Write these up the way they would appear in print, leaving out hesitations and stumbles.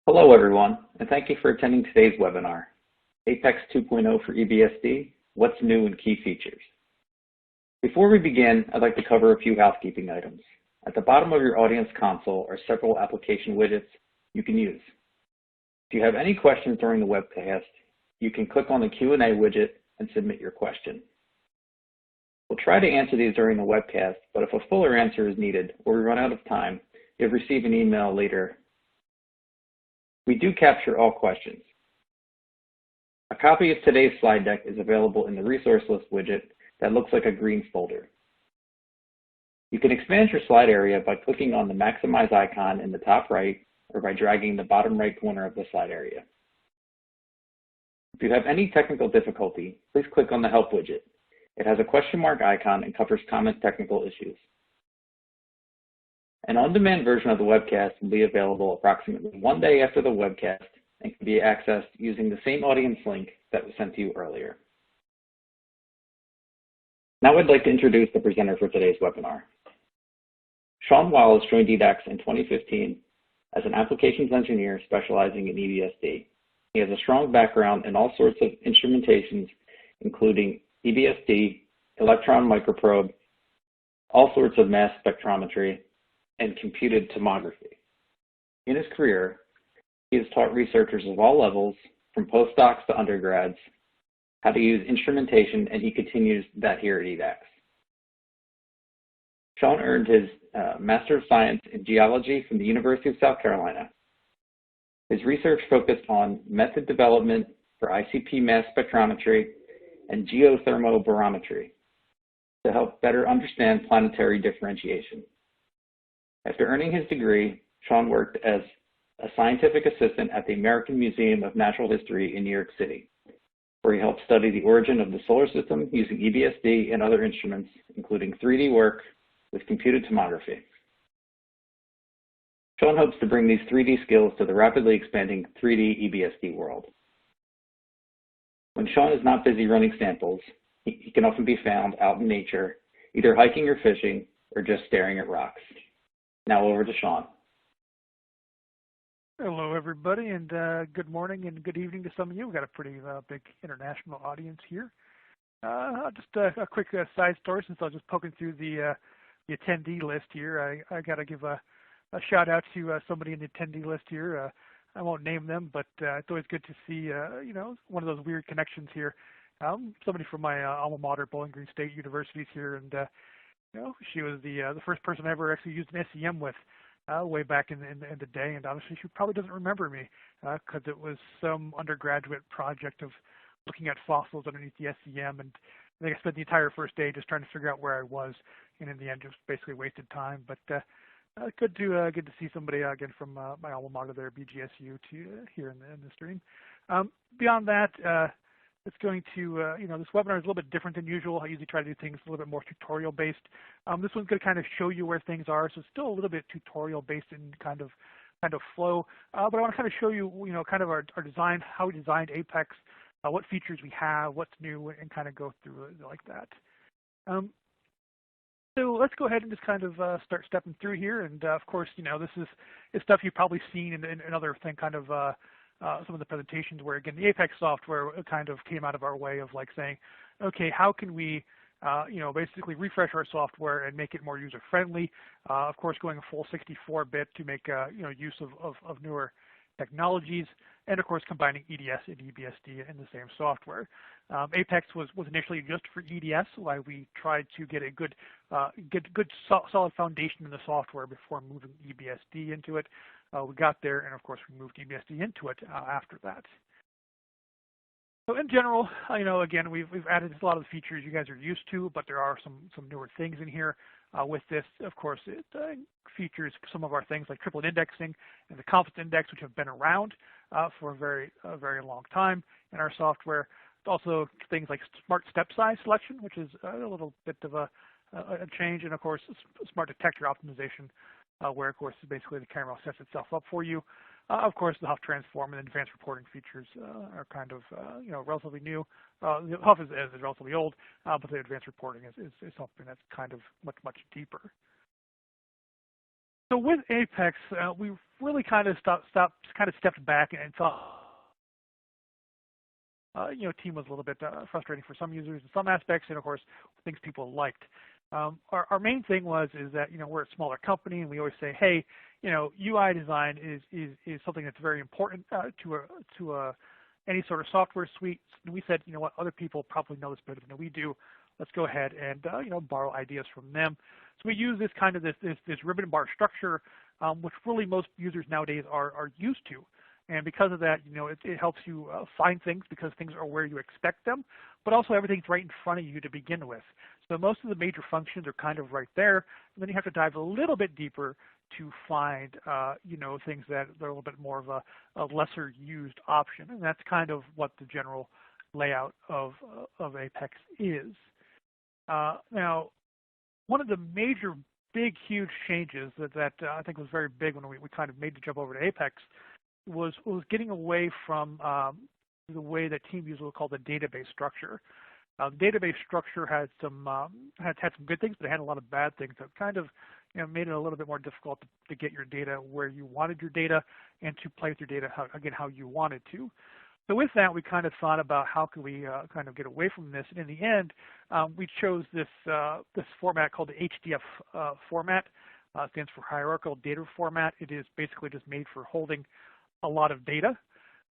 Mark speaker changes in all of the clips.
Speaker 1: Hello everyone, and thank you for attending today's webinar, Apex 2.0 for EBSD, What's New and Key Features. Before we begin, I'd like to cover a few housekeeping items. At the bottom of your audience console are several application widgets you can use. If you have any questions during the webcast, you can click on the Q&A widget and submit your question. We'll try to answer these during the webcast, but if a fuller answer is needed or we run out of time, you'll receive an email later. We do capture all questions. A copy of today's slide deck is available in the resource list widget that looks like a green folder. You can expand your slide area by clicking on the maximize icon in the top right or by dragging the bottom right corner of the slide area. If you have any technical difficulty, please click on the help widget. It has a question mark icon and covers common technical issues. An on-demand version of the webcast will be available approximately 1 day after the webcast and can be accessed using the same audience link that was sent to you earlier. Now I'd like to introduce the presenter for today's webinar. Sean Wallace joined EDAX in 2015 as an applications engineer specializing in EBSD. He has a strong background in all sorts of instrumentations, including EBSD, electron microprobe, all sorts of mass spectrometry, and computed tomography. In his career, he has taught researchers of all levels, from postdocs to undergrads, how to use instrumentation, and he continues that here at EDAX. Sean earned his Master of Science in Geology from the University of South Carolina. His research focused on method development for ICP mass spectrometry and geothermobarometry to help better understand planetary differentiation. After earning his degree, Sean worked as a scientific assistant at the American Museum of Natural History in New York City, where he helped study the origin of the solar system using EBSD and other instruments, including 3D work with computed tomography. Sean hopes to bring these 3D skills to the rapidly expanding 3D EBSD world. When Sean is not busy running samples, he can often be found out in nature, either hiking or fishing, or just staring at rocks. Now over to Sean.
Speaker 2: Hello, everybody, and good morning and good evening to some of you. We've got a pretty big international audience here. Just a quick side story, since I was just poking through the attendee list here. I got to give a shout out to somebody in the attendee list here. I won't name them, but it's always good to see, one of those weird connections here. Somebody from my alma mater, Bowling Green State University is here, and she was the first person I ever actually used an SEM with way back in the day, and honestly, she probably doesn't remember me because it was some undergraduate project of looking at fossils underneath the SEM, and I think I spent the entire first day just trying to figure out where I was, and in the end, just basically wasted time. But good to see somebody again from my alma mater there, BGSU, here in the stream. Beyond that. It's going to, this webinar is a little bit different than usual. I usually try to do things a little bit more tutorial based. This one's going to kind of show you where things are, so it's still a little bit tutorial based in kind of flow. But I want to kind of show you, kind of our design, how we designed Apex, what features we have, what's new, and kind of go through it like that. So let's go ahead and just kind of start stepping through here. And of course, this is stuff you've probably seen in other thing kind of. Some of the presentations where, again, the Apex software kind of came out of our way of like saying, okay, how can we, basically refresh our software and make it more user-friendly? Of course, going a full 64-bit to make, use of newer technologies, and of course, combining EDS and EBSD in the same software. Apex was initially just for EDS, why we tried to get a good solid foundation in the software before moving EBSD into it. We got there, and of course, we moved EBSD into it after that. So in general, again, we've added a lot of the features you guys are used to, but there are some newer things in here. With this, of course, it features some of our things like triplet indexing and the confidence index, which have been around for a very long time in our software. Also, things like smart step size selection, which is a little bit of a change, and of course, smart detector optimization, where, of course, basically the camera sets itself up for you. Of course, the Hough transform and advanced reporting features are kind of, relatively new. Hough is relatively old, but the advanced reporting is something that's kind of much deeper. So with Apex, we really kind of stepped back and thought, team was a little bit frustrating for some users in some aspects, and of course, things people liked. Our main thing is that we're a smaller company, and we always say, hey, UI design is something that's very important to any sort of software suite. And we said, what, other people probably know this better than we do. Let's go ahead and borrow ideas from them. So we use this kind of this ribbon and bar structure, which really most users nowadays are used to. And because of that, it helps you find things because things are where you expect them, but also everything's right in front of you to begin with. So most of the major functions are kind of right there, and then you have to dive a little bit deeper to find, things that are a little bit more of a lesser used option. And that's kind of what the general layout of Apex is. Now, one of the major, big, huge changes that I think was very big when we kind of made the jump over to Apex was getting away from the way that team users will call the database structure. The database structure had some good things, but it had a lot of bad things that kind of made it a little bit more difficult to get your data where you wanted your data and to play with your data how you wanted to. So with that, we kind of thought about how could we kind of get away from this. And in the end, we chose this format called the HDF format. It stands for Hierarchical Data Format. It is basically just made for holding a lot of data.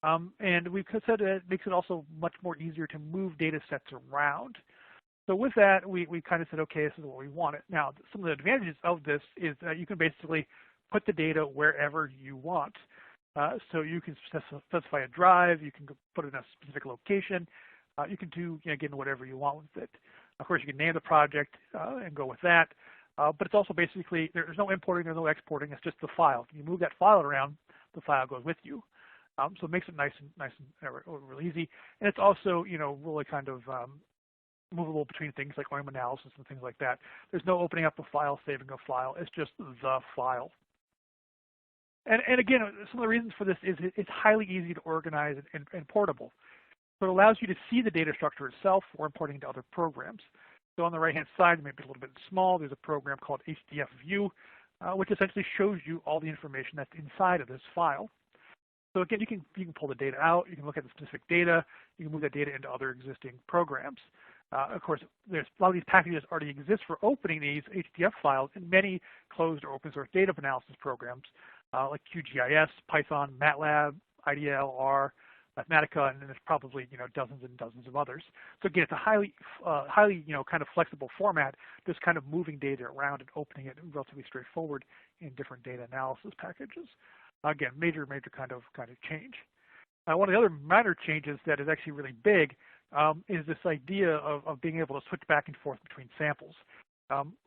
Speaker 2: And we said it makes it also much more easier to move data sets around. So with that, we kind of said, okay, this is what we wanted. Now, some of the advantages of this is that you can basically put the data wherever you want. So you can specify a drive, you can put it in a specific location, you can do, again, whatever you want with it. Of course, you can name the project and go with that, but it's also basically, there's no importing, there's no exporting, it's just the file. You move that file around, the file goes with you. So it makes it nice and really easy. And it's also, really kind of movable between things like OIM analysis and things like that. There's no opening up a file, saving a file, it's just the file. And again, some of the reasons for this is it's highly easy to organize and portable. So it allows you to see the data structure itself or importing into other programs. So on the right-hand side, it may be a little bit small. There's a program called HDF View, which essentially shows you all the information that's inside of this file. So again, you can pull the data out. You can look at the specific data. You can move that data into other existing programs. Of course, there's a lot of these packages already exist for opening these HDF files in many closed or open source data analysis programs like QGIS, Python, MATLAB, IDL, R, Mathematica, and then there's probably dozens and dozens of others. So again, it's a highly kind of flexible format, just kind of moving data around and opening it relatively straightforward in different data analysis packages. Again, major kind of change. One of the other minor changes that is actually really big is this idea of being able to switch back and forth between samples.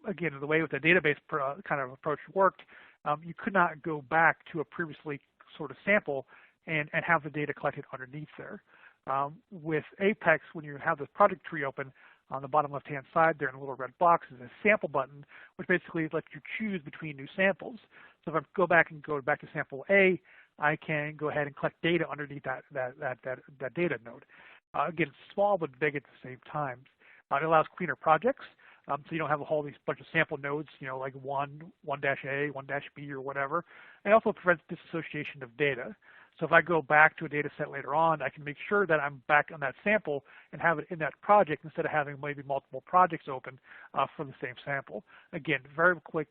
Speaker 2: Again, the way with the database kind of approach worked, you could not go back to a previously sort of sample and have the data collected underneath there. With Apex, when you have this project tree open, on the bottom left-hand side there in a little red box is a sample button, which basically lets you choose between new samples. So if I go back to sample A, I can go ahead and collect data underneath that data node. Again, it's small but big at the same time. It allows cleaner projects, so you don't have a whole bunch of sample nodes, like 1-A, 1-B, or whatever. And it also prevents disassociation of data. So if I go back to a data set later on, I can make sure that I'm back on that sample and have it in that project instead of having maybe multiple projects open for the same sample. Again, very quick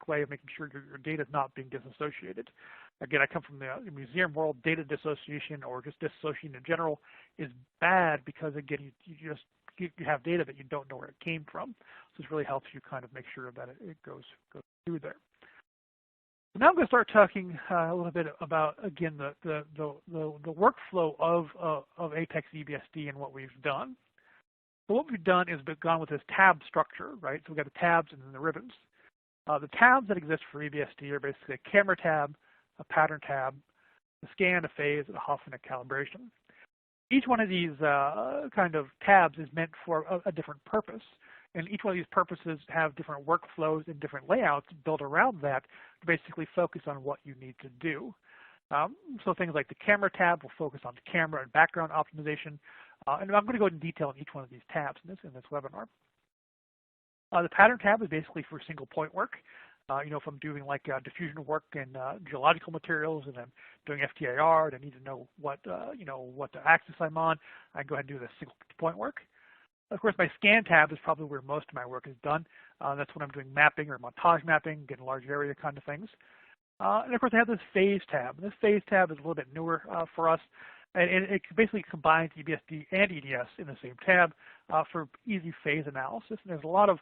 Speaker 2: way of making sure your data is not being disassociated. Again, I come from the museum world. Data dissociation or just dissociation in general is bad because, again, you have data that you don't know where it came from. So this really helps you kind of make sure that it goes through there. Now I'm going to start talking a little bit about, again, the workflow of Apex EBSD and what we've done. So what we've done is we've gone with this tab structure, right? So we've got the tabs and then the ribbons. The tabs that exist for EBSD are basically a camera tab, a pattern tab, a scan, a phase, a Hough, and a calibration. Each one of these kind of tabs is meant for a different purpose. And each one of these purposes have different workflows and different layouts built around that to basically focus on what you need to do. So things like the camera tab will focus on the camera and background optimization. And I'm going to go into detail on each one of these tabs in this webinar. The pattern tab is basically for single point work. If I'm doing like diffusion work in geological materials and I'm doing FTIR and I need to know what axis I'm on, I can go ahead and do the single point work. Of course, my Scan tab is probably where most of my work is done. That's when I'm doing mapping or montage mapping, getting large area kind of things. And of course, I have this Phase tab. And this Phase tab is a little bit newer for us. And it basically combines EBSD and EDS in the same tab for easy phase analysis. And there's a lot of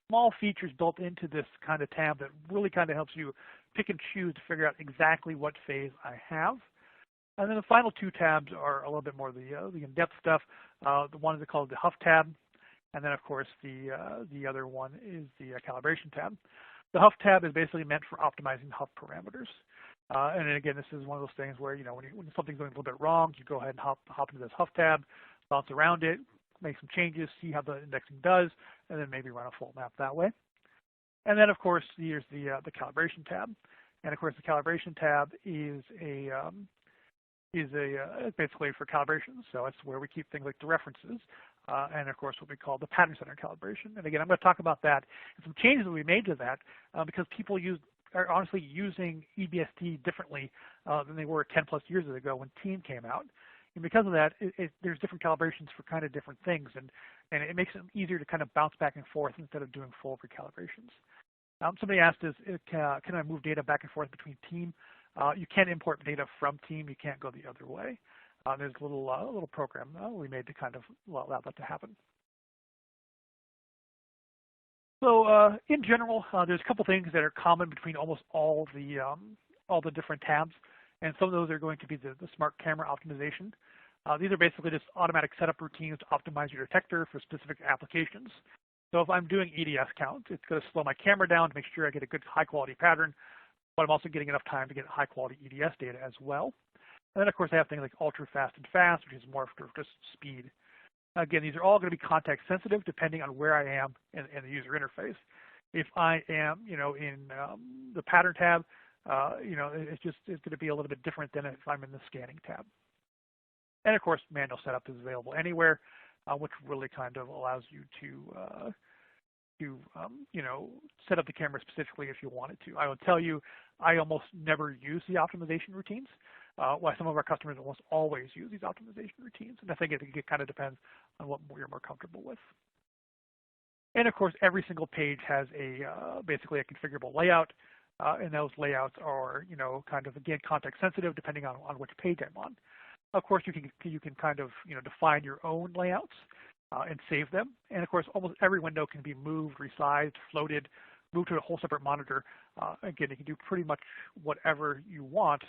Speaker 2: small features built into this kind of tab that really kind of helps you pick and choose to figure out exactly what phase I have. And then the final two tabs are a little bit more the in-depth stuff. The one is called the Hough Tab, and then of course the other one is the Calibration Tab. The Hough Tab is basically meant for optimizing Hough parameters. And then again, this is one of those things where, when something's going a little bit wrong, you go ahead and hop into this Hough tab, bounce around it, make some changes, see how the indexing does, and then maybe run a full map that way. And then, of course, here's the Calibration tab. And of course, the Calibration tab is basically for calibration. So it's where we keep things like the references, and of course what we call the pattern center calibration. And again, I'm going to talk about that and some changes that we made to that because people are honestly using EBSD differently than they were 10 plus years ago when Team came out. And because of that, there's different calibrations for kind of different things, and it makes it easier to kind of bounce back and forth instead of doing full recalibrations. Somebody asked, can I move data back and forth between Team? You can import data from Team. You can't go the other way. There's a little program we made to kind of allow that to happen. So in general, there's a couple things that are common between almost all the different tabs, and some of those are going to be the smart camera optimization. These are basically just automatic setup routines to optimize your detector for specific applications. So if I'm doing EDS count, it's going to slow my camera down to make sure I get a good high-quality pattern, but I'm also getting enough time to get high-quality EDS data as well. And then, of course, I have things like ultra-fast and fast, which is more for just speed. Again, these are all going to be context sensitive depending on where I am in the user interface. If I am, in the pattern tab, it's going to be a little bit different than if I'm in the scanning tab. And of course, manual setup is available anywhere, which really kind of allows you to set up the camera specifically if you wanted to. I will tell you, I almost never use the optimization routines. While some of our customers almost always use these optimization routines, and I think it kind of depends on what you're more comfortable with. And of course, every single page has basically a configurable layout, and those layouts are kind of again context sensitive depending on which page I'm on. Of course, you can kind of define your own layouts and save them. And of course, almost every window can be moved, resized, floated, moved to a whole separate monitor. Again, you can do pretty much whatever you want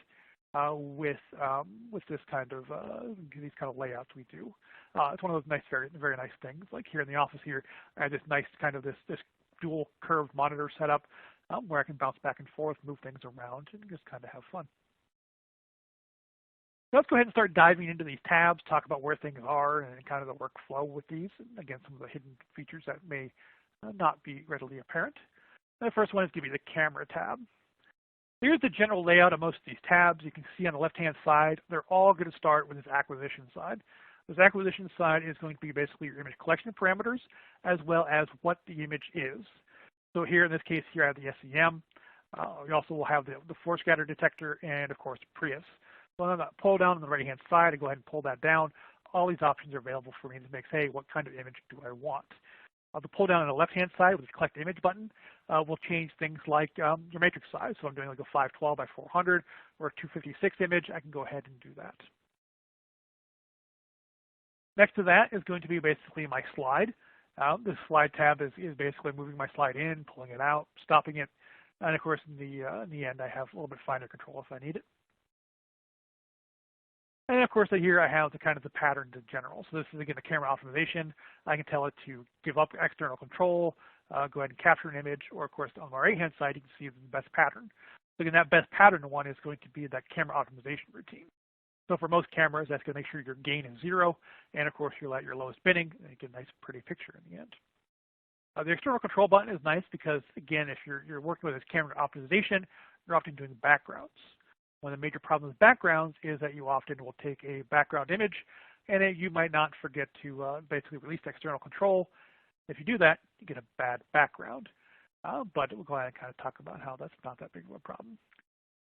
Speaker 2: with this kind of these kind of layouts we do. It's one of those nice, very, very nice things. Like here in the office here, I have this nice kind of this dual curved monitor setup where I can bounce back and forth, move things around, and just kind of have fun. So let's go ahead and start diving into these tabs, talk about where things are and kind of the workflow with these. And again, some of the hidden features that may not be readily apparent. And the first one is going to be the camera tab. Here's the general layout of most of these tabs. You can see on the left-hand side, they're all going to start with this acquisition side. This acquisition side is going to be basically your image collection parameters as well as what the image is. So here in this case, here I have the SEM. We also will have the force scatter detector and of course Prius. So on that pull down on the right-hand side, I go ahead and pull that down. All these options are available for me to make, hey, what kind of image do I want? The pull down on the left-hand side with the collect image button will change things like your matrix size. So if I'm doing like a 512 by 400 or a 256 image, I can go ahead and do that. Next to that is going to be basically my slide. This slide tab is basically moving my slide in, pulling it out, stopping it. And of course, in the end, I have a little bit finer control if I need it. And of course, here I have the kind of the pattern to general. So this is again the camera optimization. I can tell it to give up external control, go ahead and capture an image, or of course on the right-hand side you can see the best pattern. So again, that best pattern one is going to be that camera optimization routine. So for most cameras, that's going to make sure your gain is 0, and of course you're at your lowest binning, and you get a nice, pretty picture in the end. The external control button is nice because again, if you're working with this camera optimization, you're often doing backgrounds. One of the major problems with backgrounds is that you often will take a background image and you might not forget to basically release the external control. If you do that, you get a bad background. but we'll go ahead and kind of talk about how that's not that big of a problem.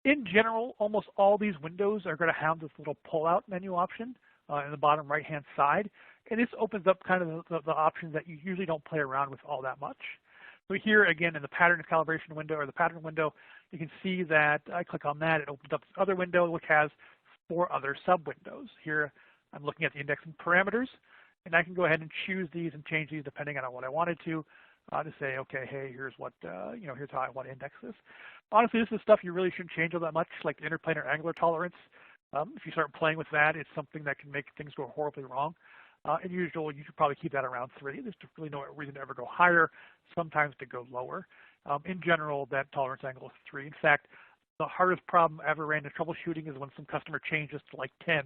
Speaker 2: In general, almost all these windows are going to have this little pull-out menu option in the bottom right-hand side, and this opens up kind of the options that you usually don't play around with all that much. So here, again, in the pattern calibration window or the pattern window, you can see that I click on that, it opens up this other window which has 4 other sub-windows. Here, I'm looking at the indexing parameters, and I can go ahead and choose these and change these depending on what I wanted to say, okay, hey, here's what, here's how I want to index this. Honestly, this is stuff you really shouldn't change all that much, like the interplanar angular tolerance. If you start playing with that, it's something that can make things go horribly wrong. In usual, you should probably keep that around 3. There's really no reason to ever go higher, sometimes to go lower. In general, that tolerance angle is 3. In fact, the hardest problem I ever ran in troubleshooting is when some customer changed this to like 10,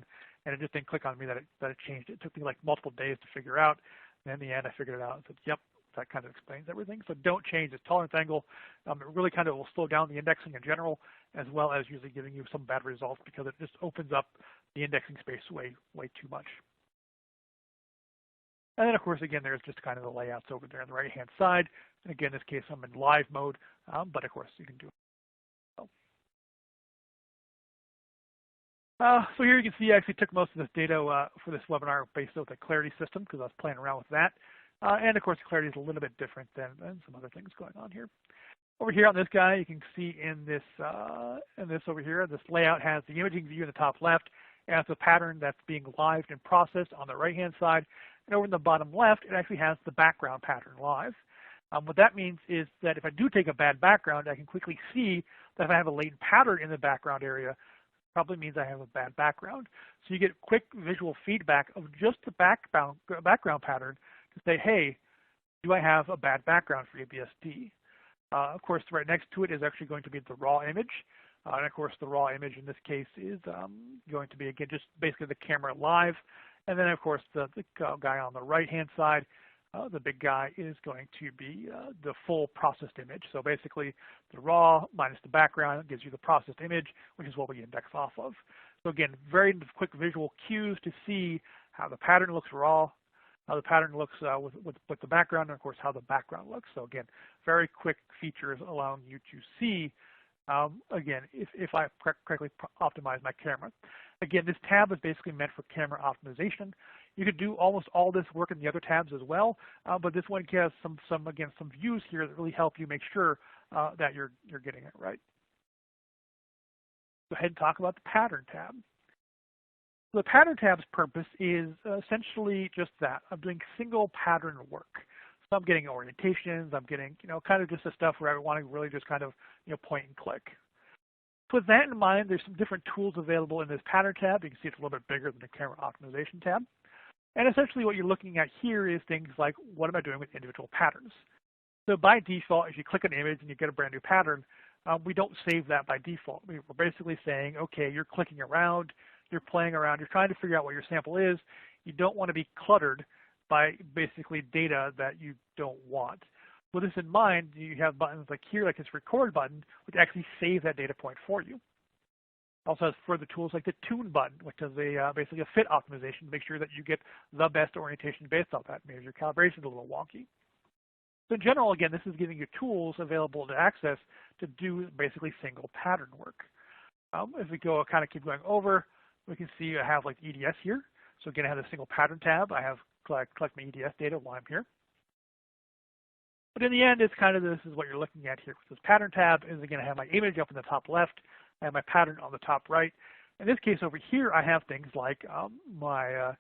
Speaker 2: and it just didn't click on me that it changed. It took me like multiple days to figure out, and in the end, I figured it out and said, yep, that kind of explains everything. So don't change this tolerance angle. It really kind of will slow down the indexing in general, as well as usually giving you some bad results because it just opens up the indexing space way too much. And then, of course, again, there's just kind of the layouts over there on the right-hand side. And again, in this case, I'm in live mode, but of course, you can do it. So here you can see I actually took most of this data for this webinar based on the Clarity system because I was playing around with that. And of course, Clarity is a little bit different than some other things going on here. Over here on this guy, you can see in this over here, this layout has the imaging view in the top left, and it's a pattern that's being lived and processed on the right-hand side. And over in the bottom left, it actually has the background pattern live. What that means is that if I do take a bad background, I can quickly see that if I have a latent pattern in the background area, probably means I have a bad background. So you get quick visual feedback of just the background pattern to say, hey, do I have a bad background for EBSD? Of course, right next to it is actually going to be the raw image. And of course, the raw image in this case is going to be, again, just basically the camera live. And then, of course, the guy on the right-hand side, the big guy, is going to be the full processed image. So basically, the raw minus the background gives you the processed image, which is what we index off of. So again, very quick visual cues to see how the pattern looks raw, how the pattern looks with the background, and of course, how the background looks. So again, very quick features allowing you to see, again, if I correctly optimize my camera. Again, this tab is basically meant for camera optimization. You could do almost all this work in the other tabs as well, but this one has some views here that really help you make sure that you're getting it right. Go ahead and talk about the pattern tab. The pattern tab's purpose is essentially just that. I'm doing single pattern work. So I'm getting orientations, I'm getting, kind of just the stuff where I want to really just kind of, point and click. So with that in mind, there's some different tools available in this pattern tab. You can see it's a little bit bigger than the camera optimization tab. And essentially what you're looking at here is things like, what am I doing with individual patterns? So by default, if you click an image and you get a brand new pattern, we don't save that by default. We're basically saying, okay, you're clicking around, you're playing around, you're trying to figure out what your sample is. You don't want to be cluttered by basically data that you don't want. With this in mind, you have buttons like here, like this record button, which actually saves that data point for you. Also has further tools like the tune button, which is basically a fit optimization to make sure that you get the best orientation based on that. Maybe your calibration is a little wonky. So in general, again, this is giving you tools available to access to do basically single pattern work. If we go kind of keep going over, we can see I have like EDS here. So again, I have a single pattern tab. I have collect my EDS data while I'm here. But in the end, it's kind of this is what you're looking at here. This pattern tab is again, I have my image up in the top left. I have my pattern on the top right. In this case over here, I have things like my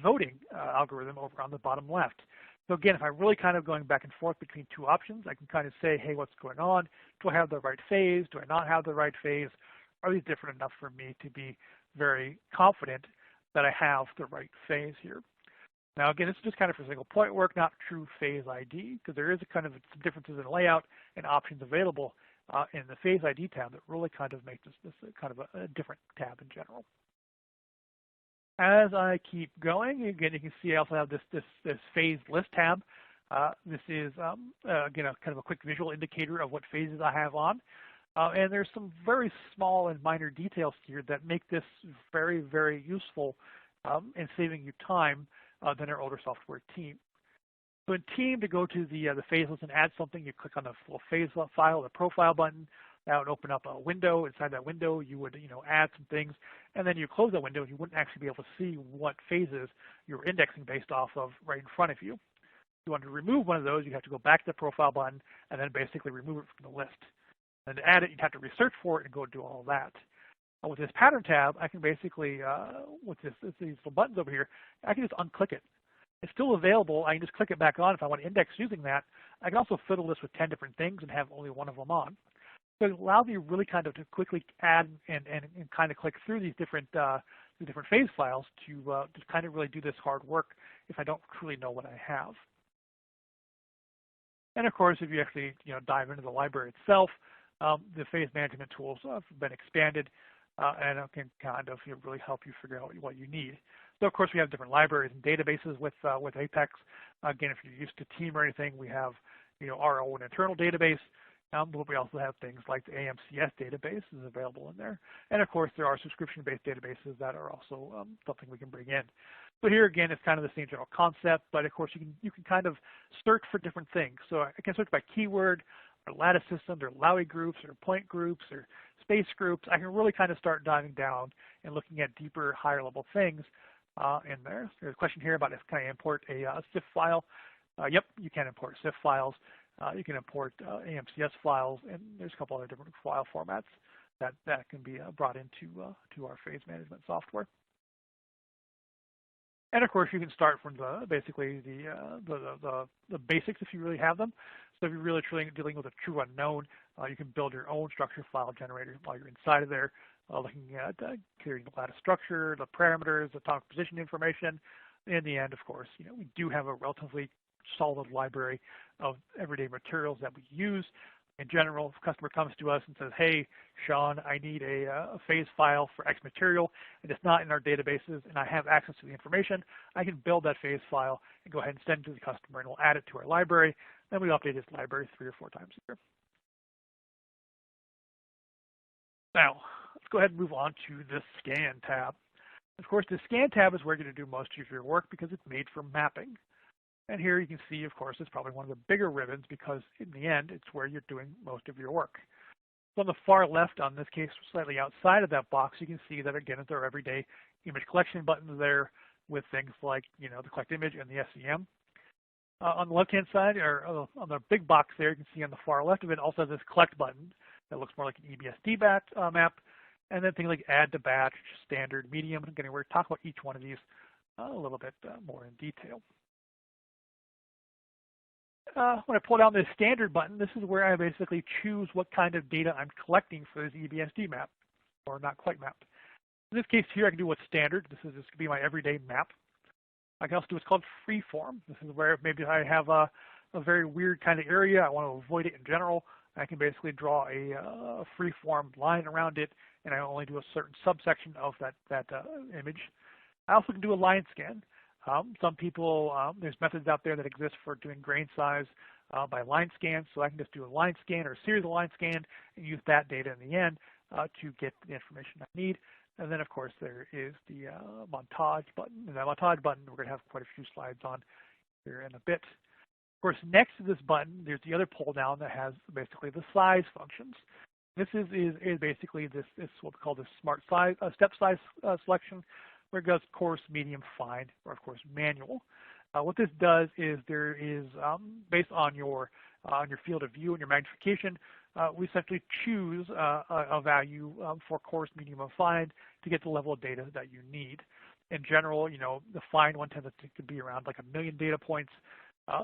Speaker 2: voting algorithm over on the bottom left. So again, if I'm really kind of going back and forth between two options, I can kind of say, hey, what's going on? Do I have the right phase? Do I not have the right phase? Are these different enough for me to be very confident that I have the right phase here? Now, again, this is just kind of for single point work, not true phase ID, because there is a kind of some differences in layout and options available in the phase ID tab that really kind of make this kind of a different tab in general. As I keep going, again, you can see I also have this phase list tab. This is, again, a kind of a quick visual indicator of what phases I have on. And there's some very small and minor details here that make this very, very useful in saving you time than our older software team. So in Team, to go to the phase list and add something, you click on the little phase file, the profile button. That would open up a window. Inside that window, you would add some things, and then you close that window, and you wouldn't actually be able to see what phases you're indexing based off of right in front of you. If you want to remove one of those, you have to go back to the profile button and then basically remove it from the list. And to add it, you'd have to research for it and go do all that. With this pattern tab, I can basically, with these little buttons over here, I can just unclick it. It's still available. I can just click it back on if I want to index using that. I can also fill the list with 10 different things and have only one of them on. So it allows you really kind of to quickly add and kind of click through these different phase files to kind of really do this hard work if I don't truly know what I have. And of course, if you actually dive into the library itself, the phase management tools have been expanded and it can kind of really help you figure out what you need. So of course, we have different libraries and databases with Apex. Again, if you're used to Team or anything, we have our own internal database. But we also have things like the AMCS database is available in there. And of course, there are subscription-based databases that are also something we can bring in. So here again, it's kind of the same general concept, but of course you can kind of search for different things. So I can search by keyword, or lattice systems, or Lowy groups, or point groups, or space groups. I can really kind of start diving down and looking at deeper, higher level things in there. There's a question here about if can I import a CIF file. Yep, you can import CIF files. You can import AMCS files, and there's a couple other different file formats that can be brought into to our phase management software. And of course, you can start from basically the basics if you really have them. So if you're really dealing with a true unknown, you can build your own structure file generator while you're inside of there, looking at creating the lattice structure, the parameters, the atomic position information. In the end, of course, we do have a relatively solid library of everyday materials that we use. In general, if a customer comes to us and says, hey, Sean, I need a phase file for X material, and it's not in our databases, and I have access to the information, I can build that phase file and go ahead and send it to the customer, and we'll add it to our library. Then we update this library 3 or 4 times a year. Now, let's go ahead and move on to the Scan tab. Of course, the Scan tab is where you're going to do most of your work because it's made for mapping. And here you can see, of course, it's probably one of the bigger ribbons because in the end, it's where you're doing most of your work. So on the far left, on this case, slightly outside of that box, you can see that, again, there are everyday image collection buttons there with things like, the collect image and the SEM. On the left-hand side, or on the big box there, you can see on the far left of it also has this collect button that looks more like an EBSD map, and then things like add to batch, standard, medium. Again, we're going to talk about each one of these a little bit more in detail. When I pull down this standard button, this is where I basically choose what kind of data I'm collecting for this EBSD map, or not quite map. In this case here, I can do what's standard. This could be my everyday map. I can also do what's called freeform. This is where maybe I have a very weird kind of area. I want to avoid it in general. I can basically draw a freeform line around it, and I only do a certain subsection of that image. I also can do a line scan. Some people, there's methods out there that exist for doing grain size by line scan, so I can just do a line scan or a series of line scan and use that data in the end to get the information I need. And then, of course, there is the Montage button. And that Montage button, we're going to have quite a few slides on here in a bit. Of course, next to this button, there's the other pull down that has basically the size functions. This is basically this what we call the smart size step size selection, where it goes coarse, medium, fine, or of course manual. What this does is there is based on your field of view and your magnification, we essentially choose a value for coarse, medium, and fine to get the level of data that you need. In general, the fine one tends to be around like 1 million data points.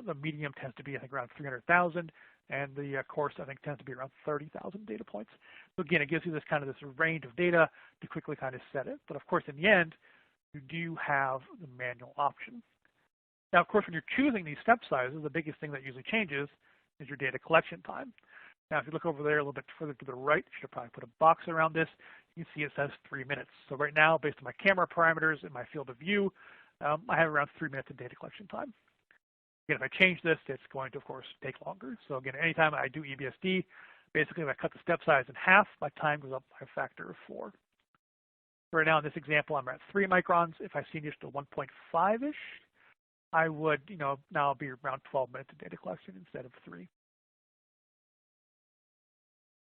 Speaker 2: The medium tends to be, I think, around 300,000, and the coarse, I think, tends to be around 30,000 data points. So again, it gives you this range of data to quickly kind of set it. But of course, in the end, you do have the manual option. Now, of course, when you're choosing these step sizes, the biggest thing that usually changes is your data collection time. Now, if you look over there a little bit further to the right, you should probably put a box around this. You can see it says 3 minutes. So right now, based on my camera parameters and my field of view, I have around 3 minutes of data collection time. Again, if I change this, it's going to, of course, take longer. So again, anytime I do EBSD, basically if I cut the step size in half, my time goes up by a factor of 4. Right now in this example, I'm at 3 microns. If I change this to 1.5-ish, I would, now be around 12 minutes of data collection instead of 3.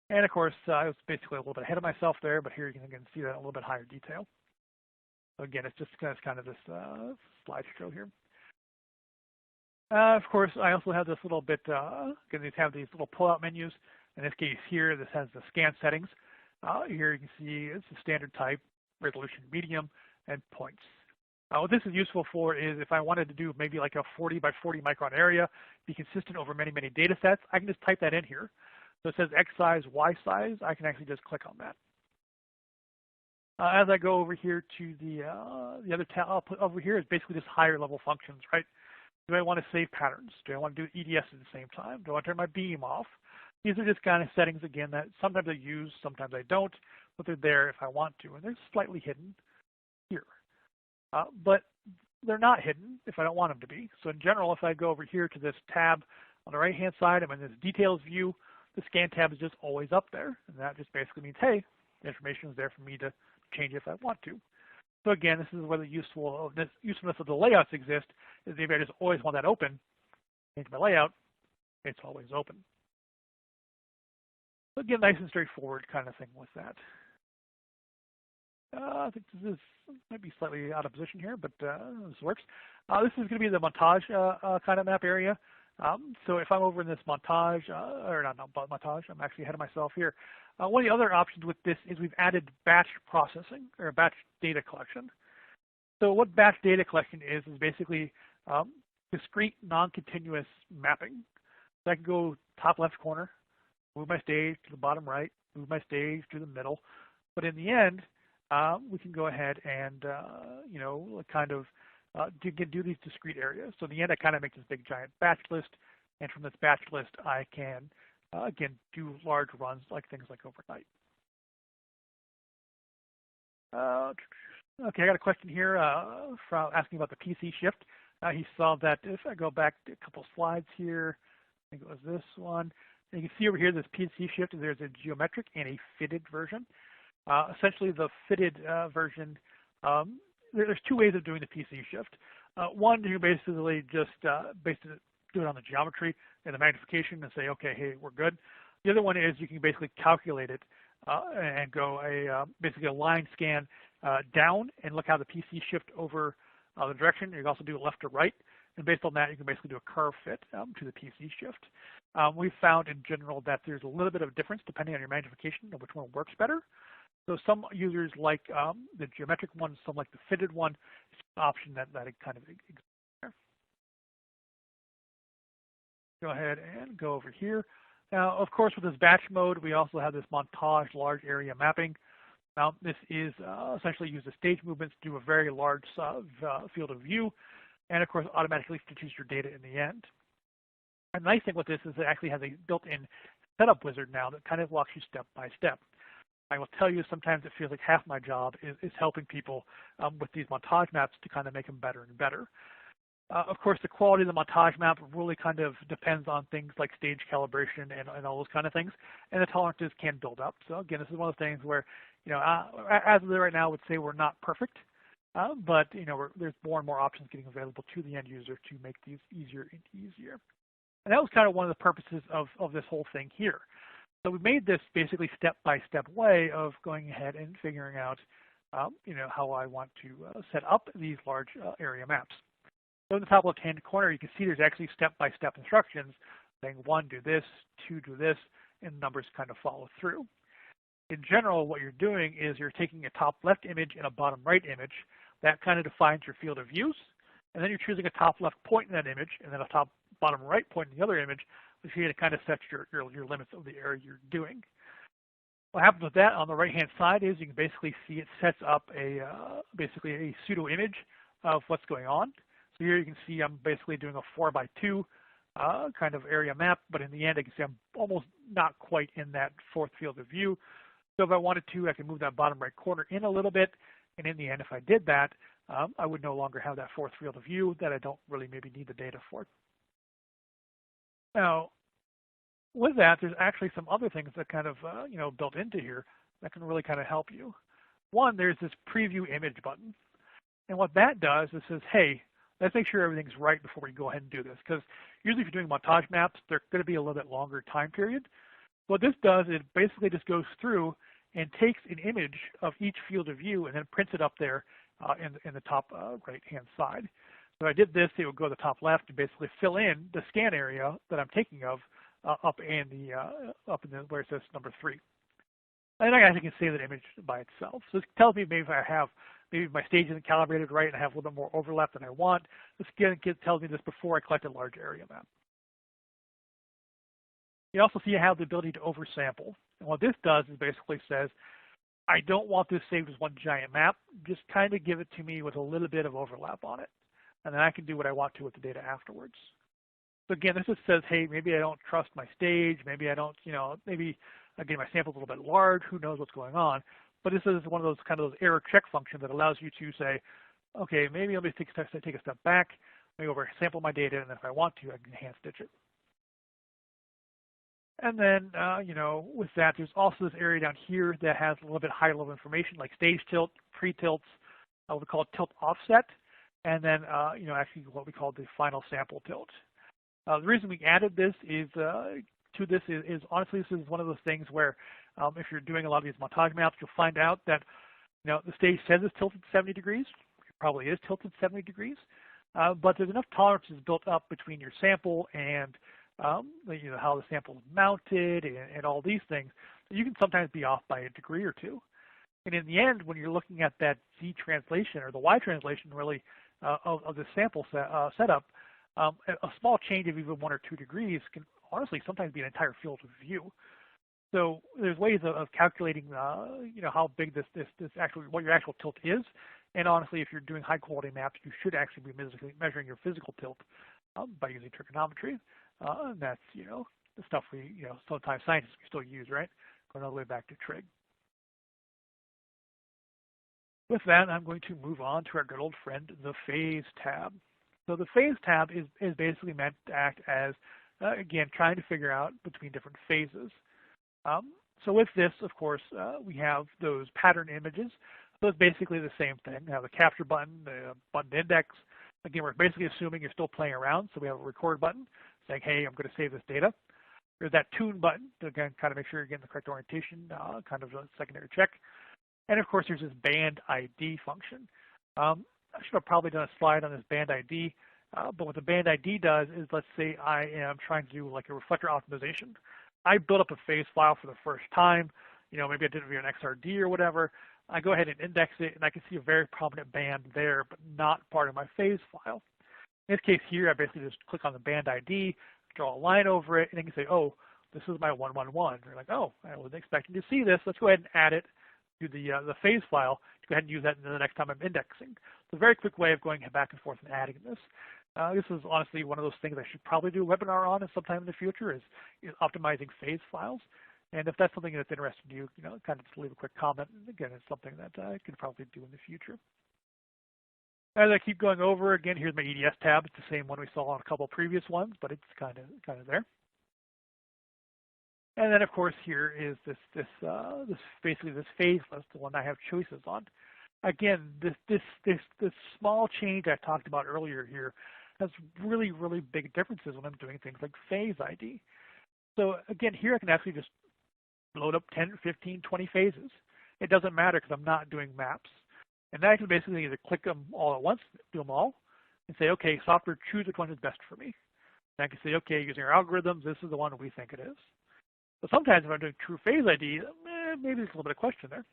Speaker 2: And of course, I was basically a little bit ahead of myself there, but here you can again see that in a little bit higher detail. So again, it's just kind of this slideshow here. Of course, I also have this little bit, again, these have these little pull-out menus. In this case here, this has the scan settings. Here you can see it's the standard type, resolution medium, and points. What this is useful for is if I wanted to do maybe like a 40 by 40 micron area, be consistent over many, many data sets, I can just type that in here. So it says X size, Y size, I can actually just click on that. As I go over here to the other tab, I'll put over here is basically just higher level functions, right? Do I want to save patterns? Do I want to do EDS at the same time? Do I want to turn my beam off? These are just kind of settings, again, that sometimes I use, sometimes I don't, but they're there if I want to, and they're slightly hidden here. But they're not hidden if I don't want them to be. So in general, if I go over here to this tab on the right-hand side, I'm in this details view, the scan tab is just always up there, and that just basically means, hey, the information is there for me to change if I want to. So again, this is where the usefulness of the layouts exist, is maybe I just always want that open, change my layout, it's always open. So again, nice and straightforward kind of thing with that. I think this might be slightly out of position here, but this works. This is going to be the montage kind of map area. So if I'm over in this montage, or not montage, I'm actually ahead of myself here. One of the other options with this is we've added batch processing, or batch data collection. So what batch data collection is basically discrete, non-continuous mapping. So I can go top left corner, move my stage to the bottom right, move my stage to the middle. But in the end, we can go ahead and, kind of do these discrete areas. So in the end, I kind of make this big giant batch list. And from this batch list, I can, again, do large runs like things like overnight. Okay, I got a question here from asking about the PC shift. He saw that if I go back a couple slides here, I think it was this one. And you can see over here this PC shift, there's a geometric and a fitted version. Essentially, the fitted version, there's two ways of doing the PC shift. One, you basically just do it on the geometry and the magnification and say, okay, hey, we're good. The other one is you can basically calculate it and go basically a line scan down and look how the PC shift over the direction. You can also do it left to right. And based on that, you can basically do a curve fit to the PC shift. We've found in general that there's a little bit of a difference depending on your magnification of which one works better. So some users like the geometric one, some like the fitted one. It's an option that kind of exists there. Go ahead and go over here. Now, of course, with this batch mode, we also have this montage large area mapping. Now, this is essentially use the stage movements to do a very large field of view, and of course, automatically stitches your data in the end. And the nice thing with this is it actually has a built-in setup wizard now that kind of walks you step by step. I will tell you sometimes it feels like half my job is helping people with these montage maps to kind of make them better and better. Of course, the quality of the montage map really kind of depends on things like stage calibration and all those kind of things, and the tolerances can build up. So again, this is one of the things where, as of right now, I would say we're not perfect, but there's more and more options getting available to the end user to make these easier and easier. And that was kind of one of the purposes of this whole thing here. So we made this basically step-by-step way of going ahead and figuring out, how I want to set up these large area maps. So in the top left-hand corner, you can see there's actually step-by-step instructions saying 1, do this, 2, do this, and numbers kind of follow through. In general, what you're doing is you're taking a top left image and a bottom right image. That kind of defines your field of views. And then you're choosing a top left point in that image and then a top bottom right point in the other image, which is to kind of set your limits of the area you're doing. What happens with that on the right-hand side is you can basically see it sets up basically a pseudo image of what's going on. So here you can see I'm basically doing a 4x2 kind of area map, but in the end, I can see I'm almost not quite in that fourth field of view. So if I wanted to, I can move that bottom right corner in a little bit, and in the end, if I did that, I would no longer have that fourth field of view that I don't really maybe need the data for. Now, with that, there's actually some other things that kind of built into here that can really kind of help you. One, there's this preview image button. And what that does is says, hey, let's make sure everything's right before we go ahead and do this, because usually if you're doing montage maps, they're going to be a little bit longer time period. What this does, it basically just goes through and takes an image of each field of view and then prints it up there in the top right-hand side. So if I did this, it would go to the top left and basically fill in the scan area that I'm taking of up in the where it says number 3. And I can save that image by itself. So this tells me maybe if I have, maybe my stage isn't calibrated right and I have a little bit more overlap than I want. This again tells me this before I collect a large area map. You also see I have the ability to oversample. And what this does is basically says, I don't want this saved as one giant map. Just kind of give it to me with a little bit of overlap on it. And then I can do what I want to with the data afterwards. So again, this just says, hey, maybe I don't trust my stage. Maybe I don't, maybe, again, my sample's a little bit large. Who knows what's going on? But this is one of those kind of those error check functions that allows you to say, okay, maybe let me take a step back. Let me oversample my data, and then if I want to, I can hand stitch it. And then, with that, there's also this area down here that has a little bit higher level information like stage tilt, pre-tilts, what we call tilt offset, and then, actually what we call the final sample tilt. The reason we added this is, honestly, this is one of those things where if you're doing a lot of these montage maps, you'll find out that, the stage says it's tilted 70 degrees. It probably is tilted 70 degrees, but there's enough tolerances built up between your sample and how the sample is mounted and all these things, you can sometimes be off by a degree or two. And in the end, when you're looking at that Z translation or the Y translation really of the sample setup, a small change of even 1 or 2 degrees can honestly sometimes be an entire field of view. So there's ways of calculating, how big this actually, what your actual tilt is. And honestly, if you're doing high quality maps, you should actually be measuring your physical tilt by using trigonometry. And that's, the stuff we, sometimes scientists still use, right? Going all the way back to trig. With that, I'm going to move on to our good old friend, the Phase tab. So the Phase tab is basically meant to act as, again, trying to figure out between different phases. So with this, of course, we have those pattern images. So it's basically the same thing. We have the capture button, the button index. Again, we're basically assuming you're still playing around. So we have a record button saying, hey, I'm going to save this data. There's that tune button to, again, kind of make sure you're getting the correct orientation, kind of a secondary check. And of course, there's this band ID function. I should have probably done a slide on this band ID, but what the band ID does is, let's say I am trying to do like a reflector optimization. I built up a phase file for the first time. Maybe I did it via an XRD or whatever. I go ahead and index it, and I can see a very prominent band there, but not part of my phase file. In this case here, I basically just click on the band ID, draw a line over it, and I can say, oh, this is my 111. You're like, oh, I wasn't expecting to see this. Let's go ahead and add it to the phase file to go ahead and use that the next time I'm indexing. It's a very quick way of going back and forth and adding this. This is honestly one of those things I should probably do a webinar on sometime in the future is optimizing phase files. And if that's something that's interesting to you, kind of just leave a quick comment. And again, it's something that I could probably do in the future. As I keep going over, again, here's my EDS tab. It's the same one we saw on a couple of previous ones, but it's kind of there. And then, of course, here is this basically this phase list, the one I have choices on. Again, this small change I talked about earlier here has really, really big differences when I'm doing things like phase ID. So again, here I can actually just load up 10, 15, 20 phases. It doesn't matter because I'm not doing maps. And then I can basically either click them all at once, do them all, and say, okay, software, choose which one is best for me. And I can say, okay, using our algorithms, this is the one we think it is. But sometimes if I'm doing true phase ID, maybe there's a little bit of question there.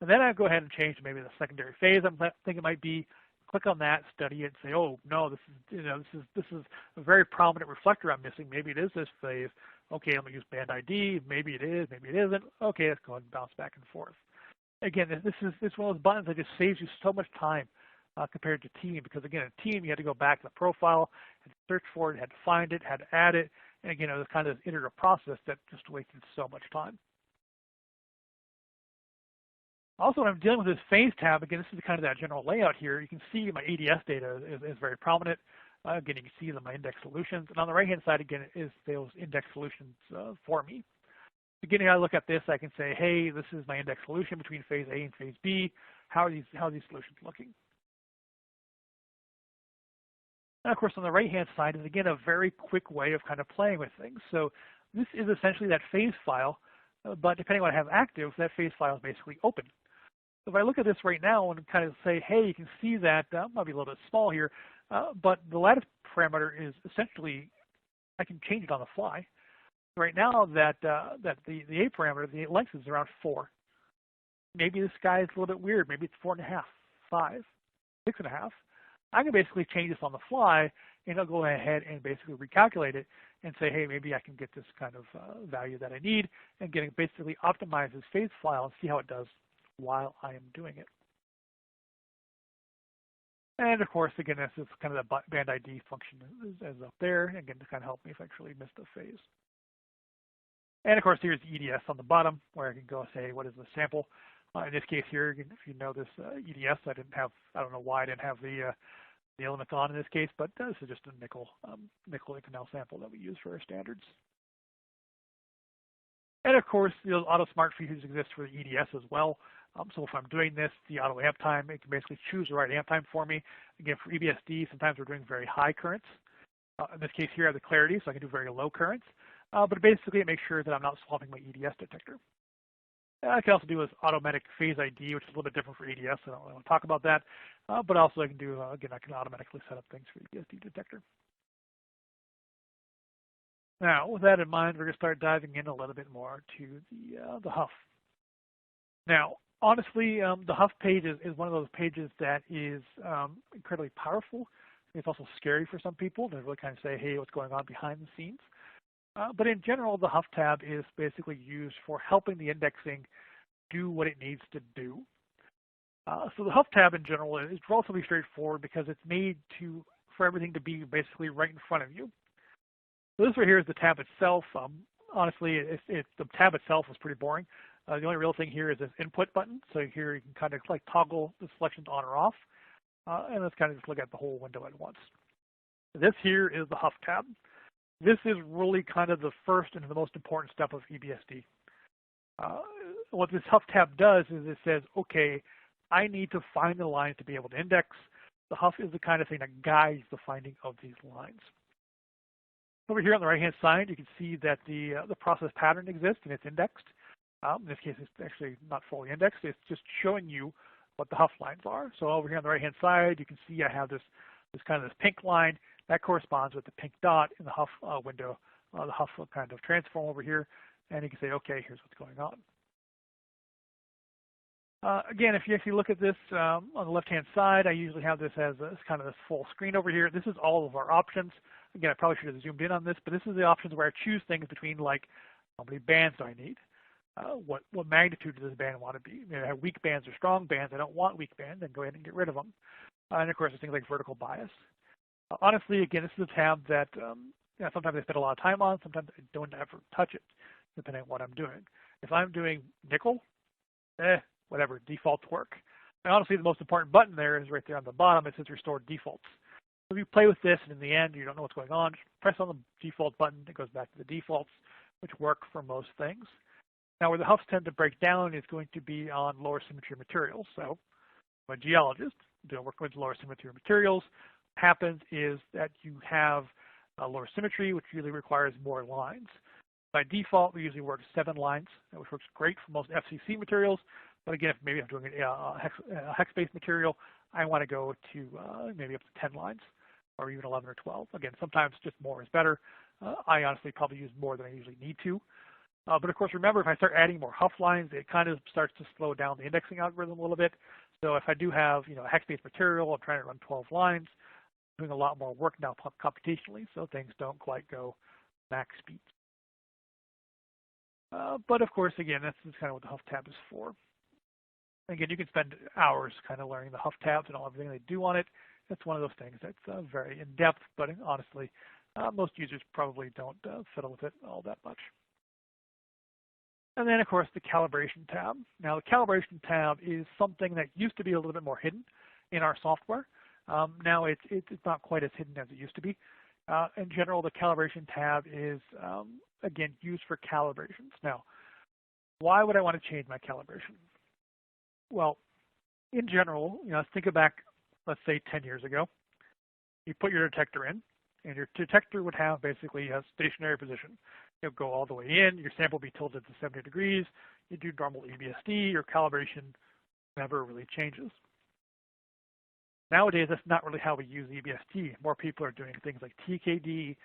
Speaker 2: And then I go ahead and change to maybe the secondary phase I'm thinking it might be. Click on that, study it, and say, oh no, this is a very prominent reflector I'm missing. Maybe it is this phase. Okay, let me use band ID. Maybe it is, maybe it isn't. Okay, let's go ahead and bounce back and forth. Again, this is one of those buttons that just saves you so much time compared to team, because again, in team you had to go back to the profile, had to search for it, had to find it, had to add it, and again, it was kind of this iterative process that just wasted so much time. Also, when I'm dealing with this phase tab, again, this is kind of that general layout here. You can see my ADS data is very prominent. Again, you can see my index solutions. And on the right-hand side, again, is those index solutions for me. Beginning, I look at this, I can say, hey, this is my index solution between phase A and phase B. How are these solutions looking? And of course, on the right-hand side is, again, a very quick way of kind of playing with things. So this is essentially that phase file, but depending on what I have active, that phase file is basically open. So if I look at this right now and kind of say, hey, you can see that, might be a little bit small here, but the lattice parameter is essentially, I can change it on the fly. Right now that the A parameter, the length is around 4. Maybe this guy is a little bit weird. Maybe it's 4.5, 5, 6.5. I can basically change this on the fly, and I'll go ahead and basically recalculate it and say, hey, maybe I can get this kind of value that I need, and basically optimize this phase file and see how it does while I am doing it. And of course, again, this is kind of the band ID function is up there, again, to kind of help me if I actually missed a phase. And of course, here's EDS on the bottom, where I can go say, what is the sample? In this case here, if you know this EDS, I don't know why I didn't have the elements on in this case, but this is just a nickel Inconel sample that we use for our standards. And of course, the auto smart features exist for the EDS as well. So if I'm doing this, the auto amp time, it can basically choose the right amp time for me. Again, for EBSD, sometimes we're doing very high currents. In this case here, I have the clarity, so I can do very low currents. But basically, it makes sure that I'm not swapping my EDS detector. I can also do this automatic phase ID, which is a little bit different for EDS. So I don't really want to talk about that. But also, I can do, again, I can automatically set up things for the EBSD detector. Now, with that in mind, we're going to start diving in a little bit more to the Hough. Now, honestly, the Hough page is one of those pages that is incredibly powerful. It's also scary for some people to really kind of say, hey, what's going on behind the scenes? But in general, the Hough tab is basically used for helping the indexing do what it needs to do. So the Hough tab in general is relatively straightforward because it's made for everything to be basically right in front of you. So this right here is the tab itself. Honestly, the tab itself is pretty boring. The only real thing here is this input button. So here you can kind of like toggle the selections on or off. And let's kind of just look at the whole window at once. This here is the Hough tab. This is really kind of the first and the most important step of EBSD. What this Hough tab does is it says, okay, I need to find the lines to be able to index. The Hough is the kind of thing that guides the finding of these lines. Over here on the right-hand side, you can see that the process pattern exists and it's indexed. In this case, it's actually not fully indexed. It's just showing you what the Hough lines are. So over here on the right-hand side, you can see I have this kind of this pink line that corresponds with the pink dot in the Hough window, the Hough kind of transform over here, and you can say, okay, here's what's going on. Again, if you actually look at this on the left-hand side, I usually have this as kind of this full screen over here. This is all of our options. Again, I probably should have zoomed in on this, but this is the options where I choose things between like how many bands do I need? What magnitude does this band want to be? You know, I have weak bands or strong bands. I don't want weak bands, then go ahead and get rid of them. And of course, there's things like vertical bias. Honestly, again, this is a tab that sometimes I spend a lot of time on. Sometimes I don't ever touch it, depending on what I'm doing. If I'm doing nickel, whatever, defaults work. And honestly, the most important button there is right there on the bottom. It says Restore Defaults. So if you play with this, and in the end, you don't know what's going on, just press on the default button. It goes back to the defaults, which work for most things. Now, where the Houghs tend to break down is going to be on lower symmetry materials. So I'm a geologist, working with lower symmetry materials. What happens is that you have a lower symmetry, which usually requires more lines. By default, we usually work 7 lines, which works great for most FCC materials. But again, if maybe I'm doing a hex-based material, I want to go to maybe up to 10 lines, or even 11 or 12. Again, sometimes just more is better. I honestly probably use more than I usually need to. But of course, remember, if I start adding more Hough lines, it kind of starts to slow down the indexing algorithm a little bit. So if I do have, a hex-based material, I'm trying to run 12 lines, I'm doing a lot more work now computationally, so things don't quite go max speed. But of course, again, that's kind of what the Hough tab is for. Again, you can spend hours kind of learning the Hough tabs and everything they do on it. It's one of those things that's very in-depth, but honestly, most users probably don't fiddle with it all that much. And then, of course, the Calibration tab. Now, the Calibration tab is something that used to be a little bit more hidden in our software. Now, it's not quite as hidden as it used to be. In general, the Calibration tab is, again, used for calibrations. Now, why would I want to change my calibration? Well, in general, let's think back, let's say 10 years ago. You put your detector in, and your detector would have basically a stationary position. You'll go all the way in, your sample will be tilted to 70 degrees, you do normal EBSD, your calibration never really changes. Nowadays, that's not really how we use EBSD. More people are doing things like TKD.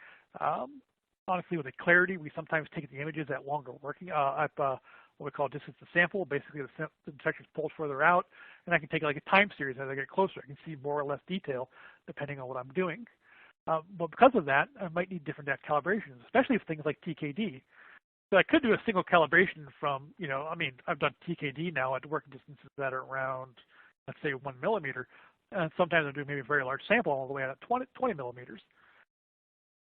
Speaker 2: Honestly, with the clarity, we sometimes take the images at longer working, at what we call distance to sample. Basically, the detector is pulled further out, and I can take like a time series as I get closer. I can see more or less detail depending on what I'm doing. But because of that, I might need different calibrations, especially for things like TKD. So I could do a single calibration from, I mean, I've done TKD now at working distances that are around, let's say, 1 millimeter. And sometimes I'm doing maybe a very large sample all the way out at 20 millimeters.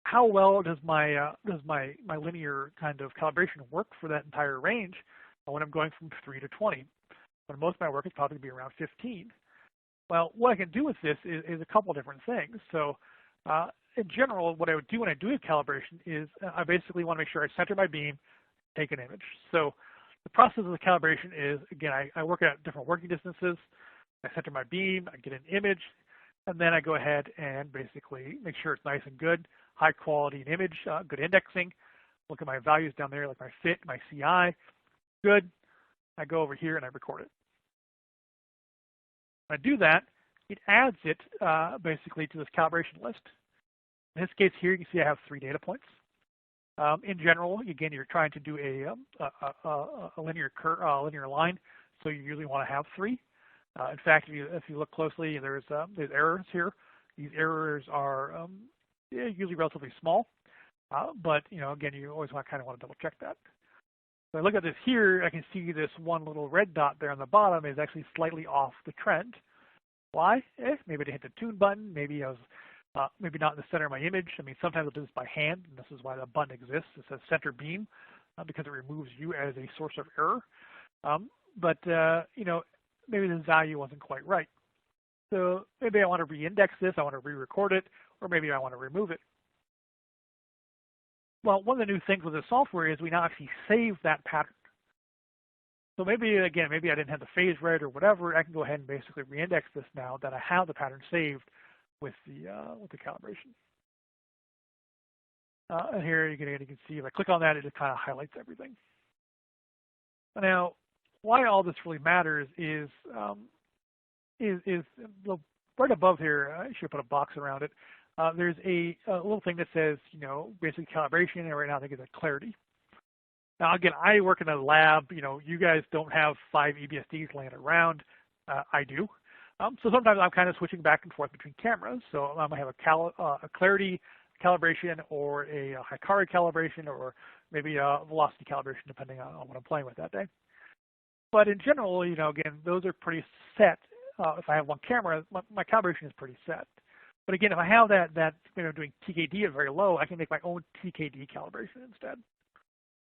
Speaker 2: How well does my linear kind of calibration work for that entire range when I'm going from 3 to 20? When most of my work is probably going to be around 15. Well, what I can do with this is a couple different things. So in general, what I would do when I do a calibration is I basically want to make sure I center my beam, take an image. So the process of the calibration is, again, I work at different working distances. I center my beam, I get an image, and then I go ahead and basically make sure it's nice and good, high quality image, good indexing. Look at my values down there, like my fit, my CI, good. I go over here and I record it. When I do that, it adds it basically to this calibration list. In this case here, you can see I have 3 data points. In general, again, you're trying to do a linear line, so you usually want to have 3. In fact, if you look closely, there's errors here. These errors are usually relatively small, but again, you always want to double check that. So I look at this here, I can see this one little red dot there on the bottom is actually slightly off the trend. Why? Maybe I didn't hit the tune button. Maybe I was maybe not in the center of my image. I mean, sometimes I'll do this by hand, and this is why the button exists. It says center beam because it removes you as a source of error. But maybe the value wasn't quite right. So maybe I want to re-index this, I want to re-record it, or maybe I want to remove it. Well, one of the new things with the software is we now actually save that pattern. So maybe, again, maybe I didn't have the phase right or whatever, I can go ahead and basically re-index this now that I have the pattern saved with the calibration. And here you can see if I click on that, it just kind of highlights everything. Now, why all this really matters is right above here. I should put a box around it. There's a little thing that says, basically calibration, and right now I think it's a clarity. Now, again, I work in a lab. You guys don't have 5 EBSDs laying around. I do. So sometimes I'm kind of switching back and forth between cameras. So I might have a clarity calibration or a Hikari calibration or maybe a velocity calibration, depending on what I'm playing with that day. But in general, again, those are pretty set. If I have one camera, my calibration is pretty set. But again, if I have that doing TKD at very low, I can make my own TKD calibration instead.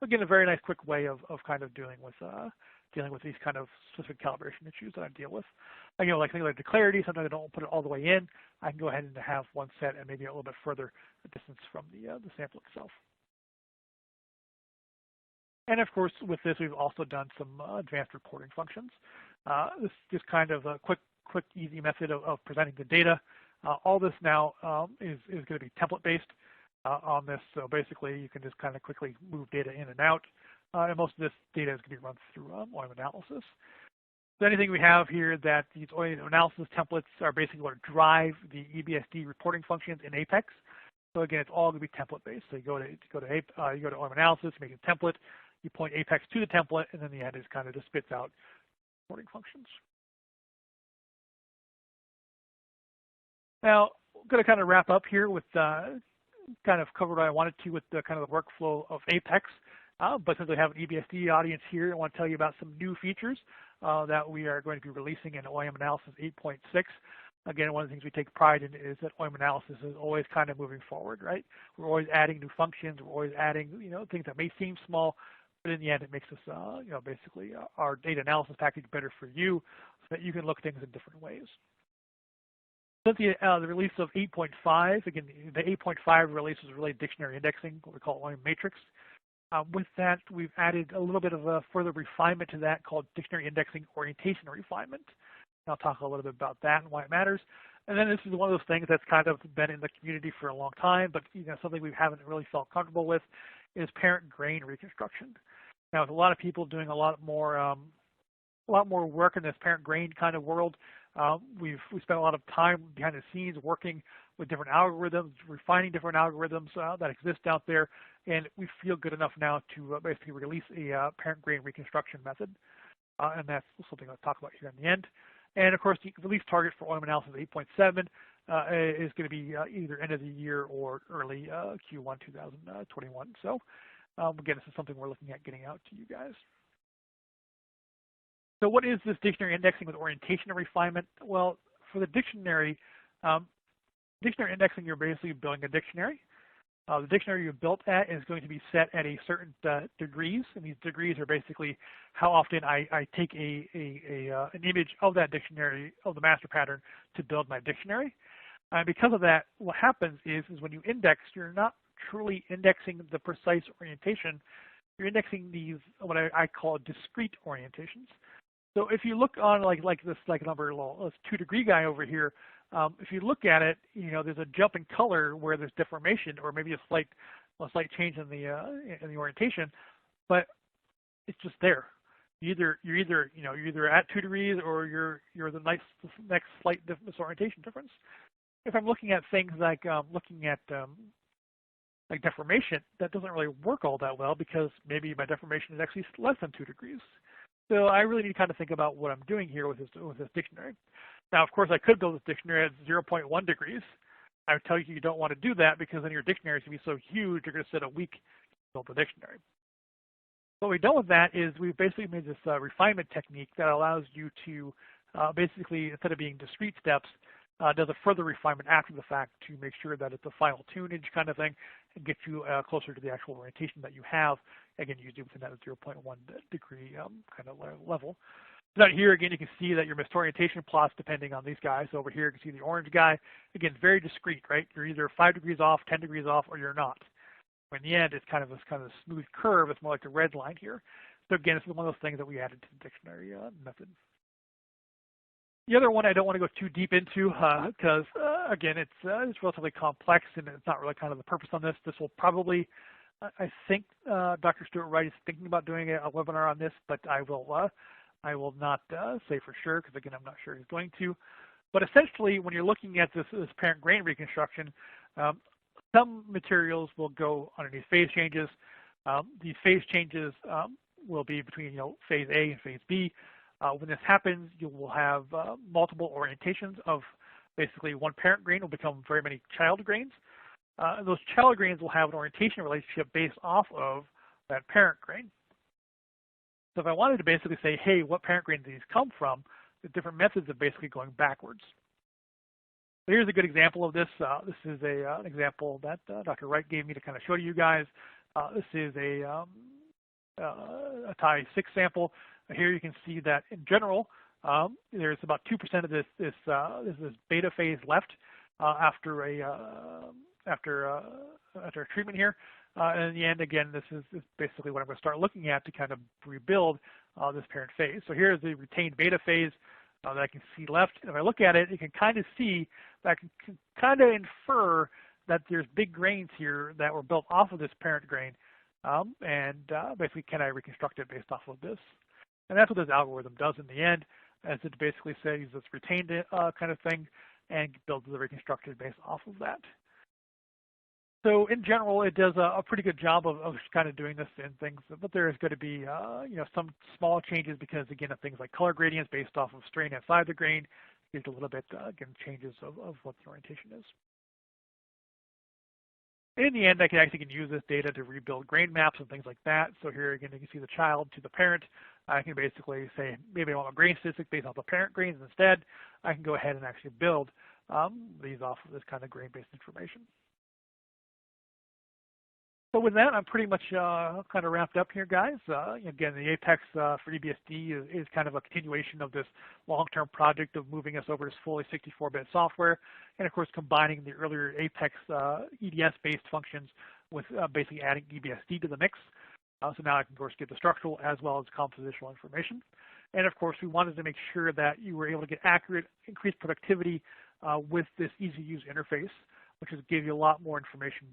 Speaker 2: Again, a very nice, quick way of kind of dealing with these kind of specific calibration issues that I deal with. Again, like things like the clarity, sometimes I don't put it all the way in. I can go ahead and have one set and maybe a little bit further distance from the sample itself. And of course, with this, we've also done some advanced reporting functions. This is just kind of a quick, easy method of presenting the data. All this now is going to be template-based on this. So basically, you can just kind of quickly move data in and out. And most of this data is going to be run through OIM Analysis. So anything we have here that these OIM Analysis templates are basically what drive the EBSD reporting functions in Apex. So again, it's all going to be template-based. So you go to OIM Analysis, make a template. You point Apex to the template, and then the end is kind of just spits out reporting functions. Now, I'm going to kind of wrap up here with kind of covered what I wanted to with the kind of the workflow of Apex. But since I have an EBSD audience here, I want to tell you about some new features that we are going to be releasing in OIM Analysis 8.6. Again, one of the things we take pride in is that OIM Analysis is always kind of moving forward, right? We're always adding new functions. We're always adding, things that may seem small, but in the end, it makes us, basically our data analysis package better for you so that you can look at things in different ways. Since the release of 8.5, again, the 8.5 release was really dictionary indexing, what we call OIM Matrix. With that, we've added a little bit of a further refinement to that called dictionary indexing orientation refinement. I'll talk a little bit about that and why it matters. And then this is one of those things that's kind of been in the community for a long time, but something we haven't really felt comfortable with is parent grain reconstruction. Now, with a lot of people doing a lot more work in this parent grain kind of world, we spent a lot of time behind the scenes working with different algorithms, refining different algorithms that exist out there, and we feel good enough now to basically release a parent grain reconstruction method, and that's something I'll talk about here in the end. And of course, the release target for OIM Analysis 8.7 is going to be either end of the year or early Q1 2021. So again, this is something we're looking at getting out to you guys. So what is this dictionary indexing with orientation and refinement? Well, for the dictionary indexing, you're basically building a dictionary. The dictionary you built at is going to be set at a certain degrees, and these degrees are basically how often I take an image of that dictionary, of the master pattern, to build my dictionary. And because of that, what happens is when you index, you're not truly indexing the precise orientation. You're indexing these, what I call discrete orientations. So if you look on like number 2-degree guy over here, if you look at it, there's a jump in color where there's deformation or maybe a slight change in the orientation, but it's just there. You're either at 2 degrees or you're the next slight disorientation difference. If I'm looking at things like like deformation, that doesn't really work all that well because maybe my deformation is actually less than 2 degrees. So I really need to kind of think about what I'm doing here with this dictionary. Now, of course, I could build this dictionary at 0.1 degrees. I would tell you don't want to do that because then your dictionary is going to be so huge, you're going to sit a week to build the dictionary. What we've done with that is we've basically made this refinement technique that allows you to basically, instead of being discrete steps, does a further refinement after the fact to make sure that it's a final tunage kind of thing and get you closer to the actual orientation that you have. Again, usually within that 0.1 degree kind of level. So down here, again, you can see that your missed orientation plots depending on these guys. So over here, you can see the orange guy. Again, very discrete, right? You're either 5 degrees off, 10 degrees off, or you're not. In the end, it's kind of a smooth curve. It's more like the red line here. So again, this is one of those things that we added to the dictionary method. The other one I don't want to go too deep into because, again, it's relatively complex and it's not really kind of the purpose on this. This will probably, I think Dr. Stuart Wright is thinking about doing a webinar on this, but I will not say for sure because, again, I'm not sure he's going to. But essentially, when you're looking at this parent grain reconstruction, some materials will go underneath phase changes. These phase changes will be between phase A and phase B. When this happens, you will have multiple orientations of basically one parent grain will become very many child grains. Those child grains will have an orientation relationship based off of that parent grain. So if I wanted to basically say, hey, what parent grain do these come from, there's different methods of basically going backwards. So here's a good example of this. This is an example that Dr. Wright gave me to kind of show to you guys. This is a TIE 6 sample. Here you can see that in general, there's about 2% of this beta phase left after a treatment here. And in the end, again, this is basically what I'm going to start looking at to kind of rebuild this parent phase. So here's the retained beta phase that I can see left. If I look at it, you can kind of see that I can kind of infer that there's big grains here that were built off of this parent grain. Basically, can I reconstruct it based off of this? And that's what this algorithm does in the end, as it basically says it's retained kind of thing and builds the reconstruction based off of that. So in general, it does a pretty good job of kind of doing this in things, but there is going to be some small changes because, again, of things like color gradients based off of strain inside the grain gives a little bit, again, changes of what the orientation is. In the end, I can use this data to rebuild grain maps and things like that. So here again, you can see the child to the parent. I can basically say, maybe I want a grain statistic based off the parent grains instead. I can go ahead and actually build these off of this kind of grain-based information. So with that, I'm pretty much kind of wrapped up here, guys. Again, the Apex for EBSD is kind of a continuation of this long-term project of moving us over to fully 64-bit software, and of course combining the earlier Apex EDS-based functions with basically adding EBSD to the mix. So now I can, of course, get the structural as well as compositional information. And of course, we wanted to make sure that you were able to get accurate, increased productivity with this easy-to-use interface, which is give you a lot more information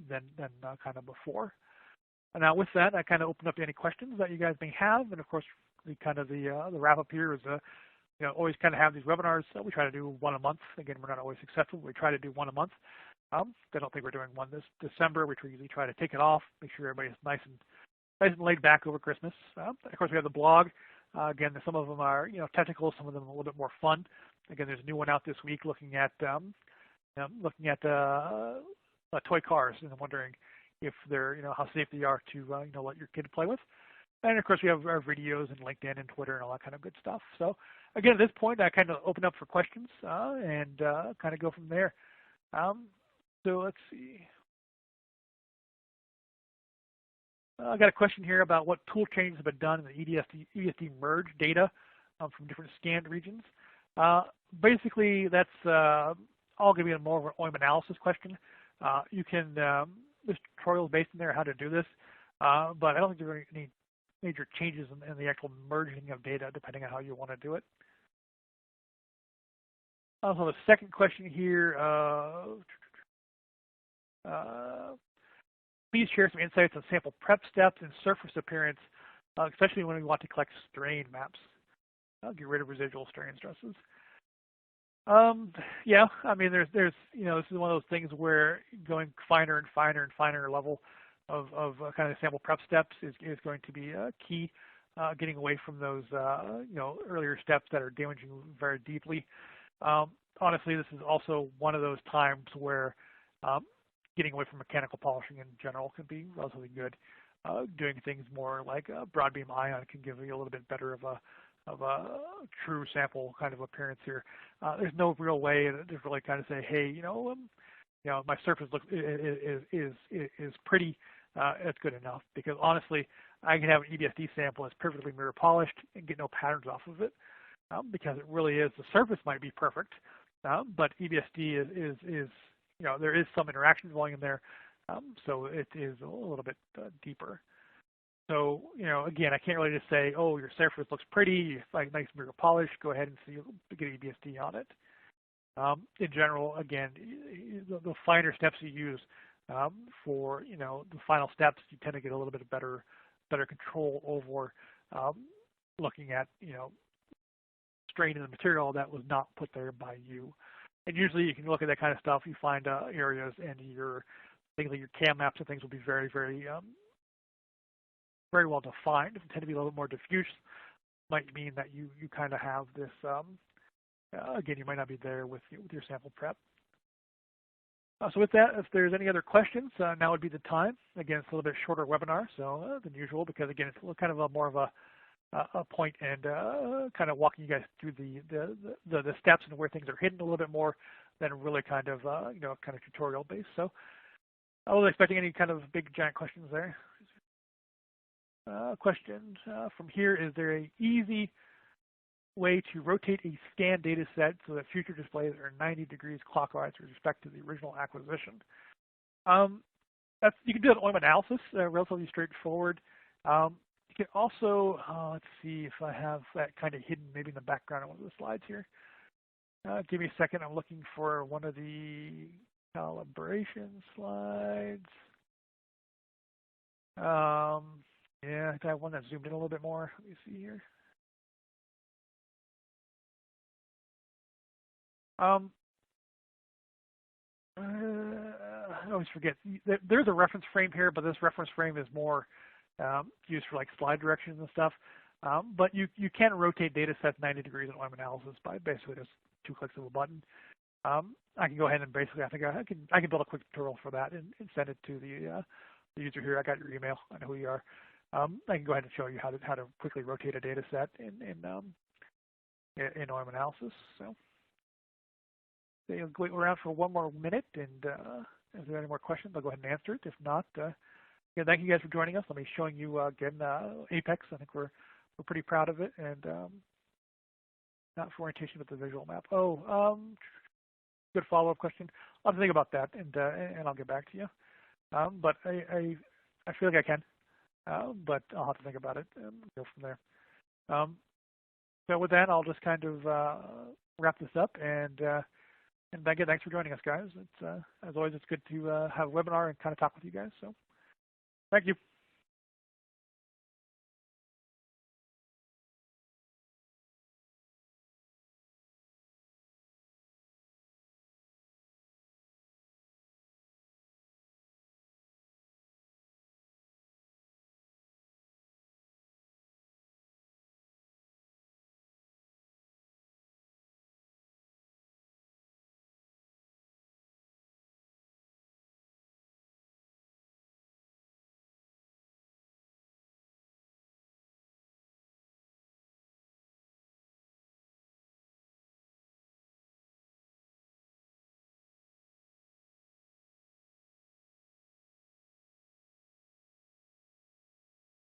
Speaker 2: than kind of before. And now with that, I kind of open up to any questions that you guys may have. And of course, the wrap-up here is always kind of have these webinars. We try to do one a month. Again, we're not always successful. We try to do one a month. I don't think we're doing one this December. We usually try to take it off, make sure everybody's nice and laid back over Christmas. Of course, we have the blog. Again, some of them are technical, some of them a little bit more fun. Again, there's a new one out this week looking at toy cars, and I'm wondering if they're how safe they are to let your kid play with. And of course, we have our videos and LinkedIn and Twitter and all that kind of good stuff. So again, at this point, I kind of open up for questions and kind of go from there. So let's see. I got a question here about what tool changes have been done in the EBSD merge data from different scanned regions. Basically, that's all going to be more of an OIM analysis question. You can, this tutorial is based in there how to do this, but I don't think there are any major changes in the actual merging of data depending on how you want to do it. Also, the second question here, please share some insights on sample prep steps and surface appearance, especially when we want to collect strain maps. Get rid of residual strain stresses. Yeah, I mean, there's this is one of those things where going finer and finer and finer level of kind of sample prep steps is going to be key. Getting away from those earlier steps that are damaging very deeply. Honestly, this is also one of those times where getting away from mechanical polishing in general can be relatively good. Doing things more like broad beam ion can give you a little bit better of a true sample kind of appearance here. There's no real way to really kind of say, hey, my surface looks is pretty. It's good enough, because honestly, I can have an EBSD sample that's perfectly mirror polished and get no patterns off of it, because it really is. The surface might be perfect, but EBSD is there is some interaction volume there, so it is a little bit deeper. So, again, I can't really just say, oh, your surface looks pretty, like nice mirror polish, go ahead and get EBSD on it. In general, again, the finer steps you use for, the final steps, you tend to get a little bit better control over looking at, strain in the material that was not put there by you. And usually you can look at that kind of stuff, you find areas, and things like your cam maps and things will be very, very very well defined. If they tend to be a little bit more diffuse, might mean that you kind of have this, again, you might not be there with your sample prep. So with that, if there's any other questions, now would be the time. Again, it's a little bit shorter webinar than usual, because again, it's kind of more of a point and kind of walking you guys through the steps and where things are hidden a little bit more than really kind of kind of tutorial based. So I wasn't expecting any kind of big giant questions there. Question from here: is there an easy way to rotate a scanned data set so that future displays are 90 degrees clockwise with respect to the original acquisition? You can do an OIM analysis, relatively straightforward. You can also, let's see if I have that kind of hidden maybe in the background of one of the slides here. Give me a second. I'm looking for one of the calibration slides. Yeah, I have one that zoomed in a little bit more. Let me see here. I always forget. There's a reference frame here, but this reference frame is more used for like slide directions and stuff. But you can rotate data sets 90 degrees in OIM analysis by basically just 2 clicks of a button. I can go ahead and basically, I think I can build a quick tutorial for that and send it to the user here. I got your email. I know who you are. I can go ahead and show you how to quickly rotate a data set in OIM analysis. So wait around for one more minute, and if there are any more questions, I'll go ahead and answer it. If not, again, thank you guys for joining us. Let me showing you again Apex. I think we're pretty proud of it, and not for orientation, but the visual map. Oh, good follow-up question. I'll have to think about that, and I'll get back to you. But I feel like I can. But I'll have to think about it and go from there. So with that, I'll just kind of wrap this up. And again, thanks for joining us, guys. It's as always, it's good to have a webinar and kind of talk with you guys. So thank you.